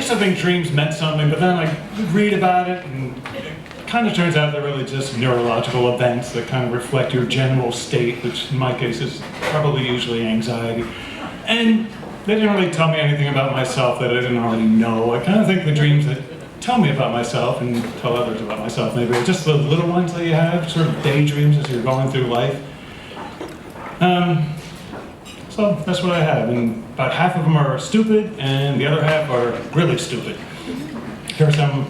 used to think dreams meant something, but then I read about it, and it kind of turns out they're really just neurological events that kind of reflect your general state, which in my case is probably usually anxiety. And they didn't really tell me anything about myself that I didn't already know. I kind of think the dreams that tell me about myself and tell others about myself maybe are just the little ones that you have, sort of daydreams as you're going through life. So that's what I have, and about half of them are stupid, and the other half are really stupid. Here are some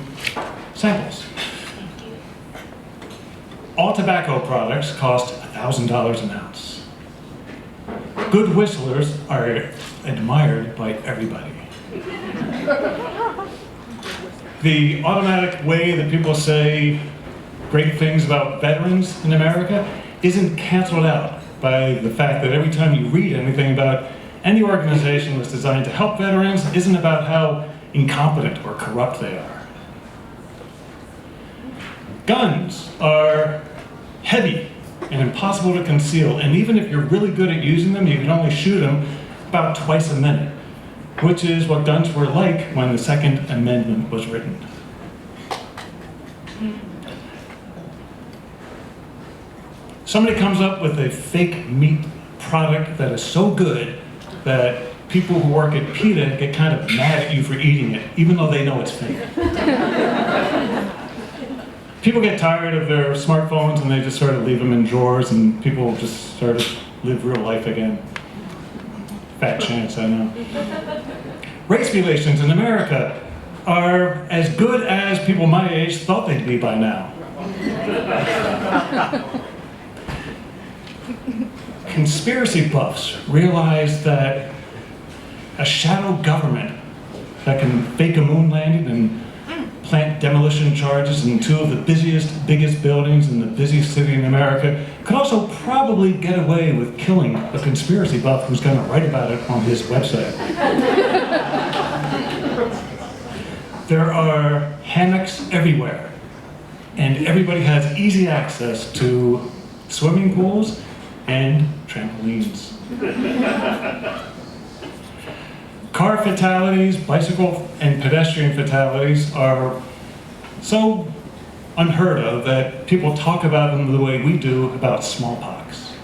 samples. All tobacco products cost $1,000 an ounce. Good whistlers are admired by everybody. The automatic way that people say great things about veterans in America isn't canceled out by the fact that every time you read anything about any organization that's designed to help veterans isn't about how incompetent or corrupt they are. Guns are heavy and impossible to conceal, and even if you're really good at using them, you can only shoot them about twice a minute, which is what guns were like when the Second Amendment was written. Somebody comes up with a fake meat product that is so good that people who work at PETA get kind of mad at you for eating it, even though they know it's fake. People get tired of their smartphones and they just sort of leave them in drawers, and people just sort of live real life again. Fat chance, I know. Race relations in America are as good as people my age thought they'd be by now. Conspiracy buffs realize that a shadow government that can fake a moon landing and plant demolition charges in two of the biggest buildings in the busiest city in America could also probably get away with killing a conspiracy buff who's going to write about it on his website. There are hammocks everywhere, and everybody has easy access to swimming pools and trampolines. Car fatalities, bicycle and pedestrian fatalities are so unheard of that people talk about them the way we do about smallpox.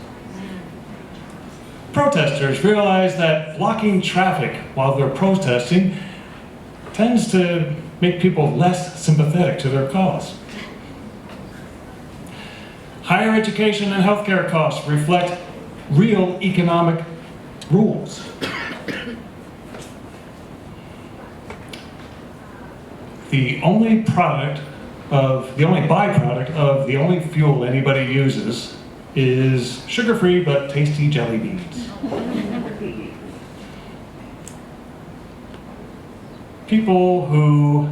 Protesters realize that blocking traffic while they're protesting tends to make people less sympathetic to their cause. Higher education and healthcare costs reflect real economic rules. The only byproduct of the only fuel anybody uses is sugar-free but tasty jelly beans. People who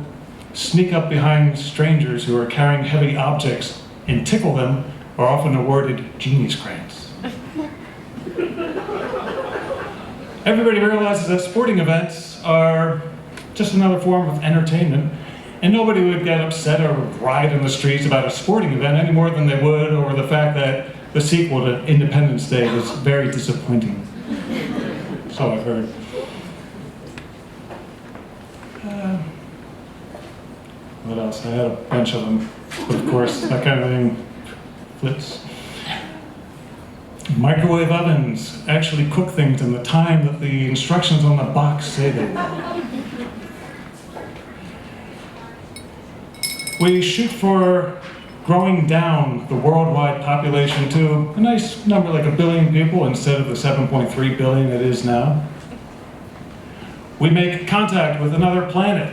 sneak up behind strangers who are carrying heavy objects and tickle them are often awarded Genius Grants. Everybody realizes that sporting events are just another form of entertainment, and nobody would get upset or riot in the streets about a sporting event any more than they would over the fact that the sequel to Independence Day was very disappointing. So I've heard. What else? I had a bunch of them, but of course that kind of thing flips. Microwave ovens actually cook things in the time that the instructions on the box say they will. We shoot for growing down the worldwide population to a nice number like 1 billion people instead of the 7.3 billion it is now. We make contact with another planet,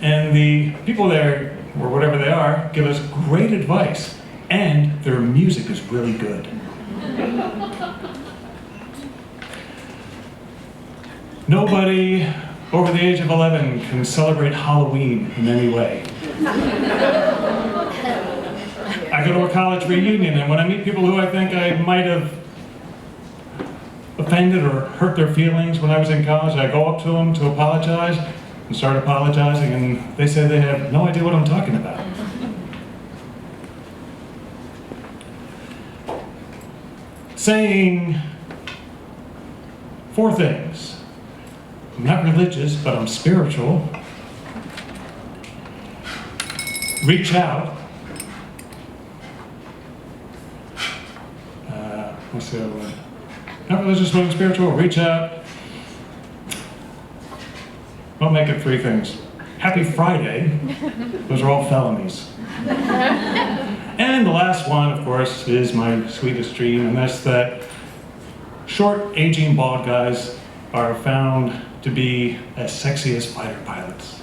and the people there, or whatever they are, give us great advice, and their music is really good. Nobody over the age of 11 can celebrate Halloween in any way. I go to a college reunion, and when I meet people who I think I might have offended or hurt their feelings when I was in college, I go up to them to apologize and start apologizing, and they say they have no idea what I'm talking about. Saying 4 things. I'm not religious, but I'm spiritual, reach out. What's the other one? Not religious, but spiritual. Reach out. We'll make it 3 things. Happy Friday. Those are all felonies. And the last one, of course, is my sweetest dream, and that's that short, aging, bald guys are found to be as sexy as fighter pilots.